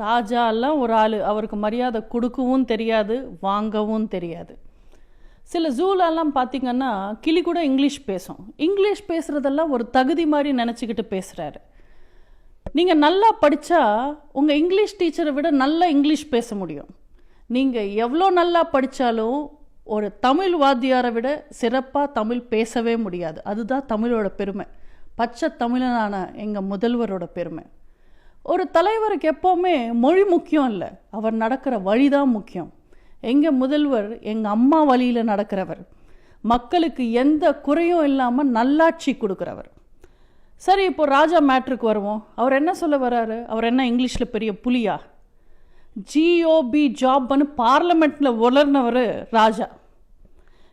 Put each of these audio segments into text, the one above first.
ராஜாலாம் ஒரு ஆள், அவருக்கு மரியாதை கொடுக்கவும் தெரியாது, வாங்கவும் தெரியாது. சில ஜூலெல்லாம் பார்த்தீங்கன்னா கிளி கூட இங்கிலீஷ் பேசும். இங்கிலீஷ் பேசுகிறதெல்லாம் ஒரு தகுதி மாதிரி நினச்சிக்கிட்டு பேசுகிறாரு. நீங்கள் நல்லா படித்தா உங்கள் இங்கிலீஷ் டீச்சரை விட நல்லா இங்கிலீஷ் பேச முடியும். நீங்கள் எவ்வளோ நல்லா படித்தாலும் ஒரு தமிழ் வாத்தியாரை விட சிறப்பாக தமிழ் பேசவே முடியாது. அதுதான் தமிழோட பெருமை, பச்சை தமிழனான எங்கள் முதல்வரோட பெருமை. ஒரு தலைவருக்கு எப்போவுமே மொழி முக்கியம் இல்லை, அவர் நடக்கிற வழி தான் முக்கியம். எங்கள் முதல்வர் எங்கள் அம்மா வழியில் நடக்கிறவர், மக்களுக்கு எந்த குறையும் இல்லாமல் நல்லாட்சி கொடுக்குறவர். சரி, இப்போ ராஜா மேட்ருக்கு வருவோம். அவர் என்ன சொல்ல வர்றாரு? அவர் என்ன இங்கிலீஷில் பெரிய புலியா? ஜிஓபி ஜாப்னு பார்லமெண்ட்டில் வளர்னவர் ராஜா.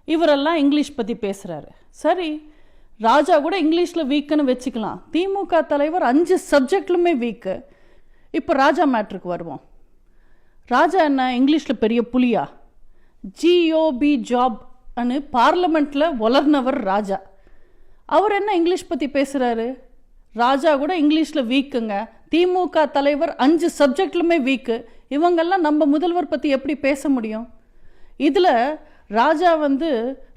இவரெல்லாம் இங்கிலீஷ் பற்றி பேசுகிறாரு. சரி, ராஜா கூட இங்கிலீஷில் வீக்குன்னு வச்சுக்கலாம். திமுக தலைவர் 5 சப்ஜெக்ட்லுமே வீக்கு. இப்போ ராஜா மேட்ருக்கு வருவோம். ராஜா என்ன இங்கிலீஷில் பெரிய புலியா? ஜிஓபி ஜாப்னு பார்லமெண்ட்டில் வளர்னவர் ராஜா. அவர் என்ன இங்கிலீஷ் பற்றி பேசுகிறாரு? ராஜா கூட இங்கிலீஷில் வீக்குங்க. திமுக தலைவர் 5 சப்ஜெக்ட்லுமே வீக்கு. இவங்கெல்லாம் நம்ம முதல்வர் பற்றி எப்படி பேச முடியும்? இதில் ராஜா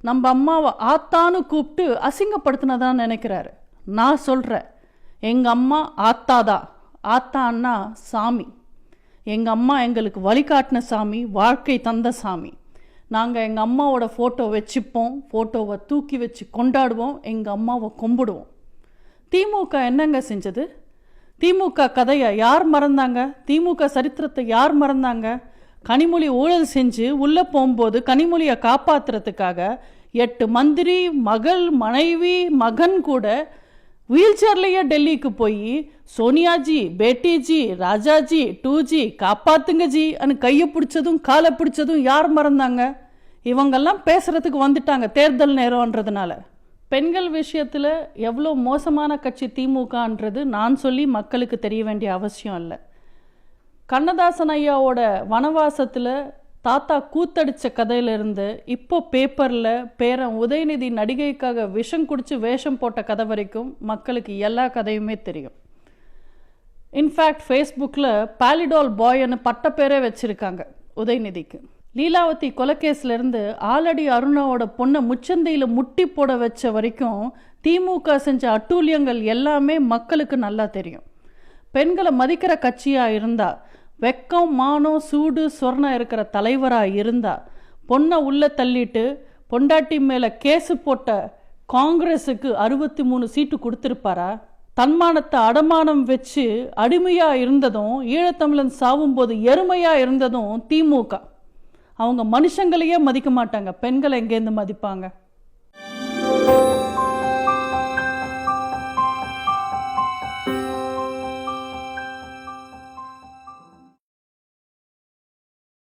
நம்ம அம்மாவை ஆத்தான்னு கூப்பிட்டு அசிங்கப்படுத்தினதான் நினைக்கிறாரு. நான் சொல்கிறேன், எங்கள் அம்மா ஆத்தாதான். ஆத்தான்னா சாமி. எங்கள் அம்மா எங்களுக்கு வழிகாட்டின சாமி, வாழ்க்கை தந்த சாமி. நாங்கள் எங்கள் அம்மாவோட ஃபோட்டோ வச்சுப்போம், ஃபோட்டோவை தூக்கி வச்சு கொண்டாடுவோம், எங்கள் அம்மாவை கும்பிடுவோம். திமுக என்னங்க செஞ்சது? திமுக கதையை யார் மறந்தாங்க? திமுக சரித்திரத்தை யார் மறந்தாங்க? கனிமொழி ஊழல் செஞ்சு உள்ளே போகும்போது கனிமொழியை காப்பாற்றுறதுக்காக 8 மந்திரி, மகள், மனைவி, மகன் கூட வீல் சேர்லேயே டெல்லிக்கு போய் சோனியாஜி, பேட்டிஜி, ராஜாஜி, 2G காப்பாத்துங்க ஜி அனு கையை பிடிச்சதும் காலை பிடிச்சதும் யார் மறந்தாங்க? இவங்கெல்லாம் பேசுறதுக்கு வந்துட்டாங்க தேர்தல் நேரம்ன்றதுனால. பெண்கள் விஷயத்தில் எவ்வளோ மோசமான கட்சி திமுகன்றது நான் சொல்லி மக்களுக்கு தெரிய வேண்டிய அவசியம் இல்லை. கண்ணதாசன் ஐயாவோட வனவாசத்தில் தாத்தா கூத்தடிச்ச கதையிலிருந்து இப்போ பேப்பரில் பேரன் உதயநிதி நடிகைக்காக விஷம் குடிச்சு வேஷம் போட்ட கதை வரைக்கும் மக்களுக்கு எல்லா கதையுமே தெரியும். இன்ஃபேக்ட் ஃபேஸ்புக்கில் பாலிடால் பாய்னு பட்ட பேரே வச்சுருக்காங்க உதயநிதிக்கு. லீலாவதி கொலைகேஸ்லேருந்து ஆலடி அருணாவோட பொண்ணை முச்சந்தையில் முட்டி போட வச்ச வரைக்கும் திமுக செஞ்ச அட்டூழியங்கள் எல்லாமே மக்களுக்கு நல்லா தெரியும். பெண்களை மதிக்கிற கட்சியாக இருந்தால், வெக்கம், மானம், சூடு, சொர்ணம் இருக்கிற தலைவராக இருந்தால், பொண்ணை உள்ளே தள்ளிட்டு பொண்டாட்டி மேலே கேஸு போட்ட காங்கிரஸுக்கு 63 சீட்டு கொடுத்துருப்பாரா? தன்மானத்தை அடமானம் வச்சு அடிமையாக இருந்ததும், ஈழத்தமிழன் சாவும்போது எருமையாக இருந்ததும் திமுக. அவங்க மனுஷங்களையே மதிக்க மாட்டாங்க, பெண்களை எங்கேருந்து மதிப்பாங்க?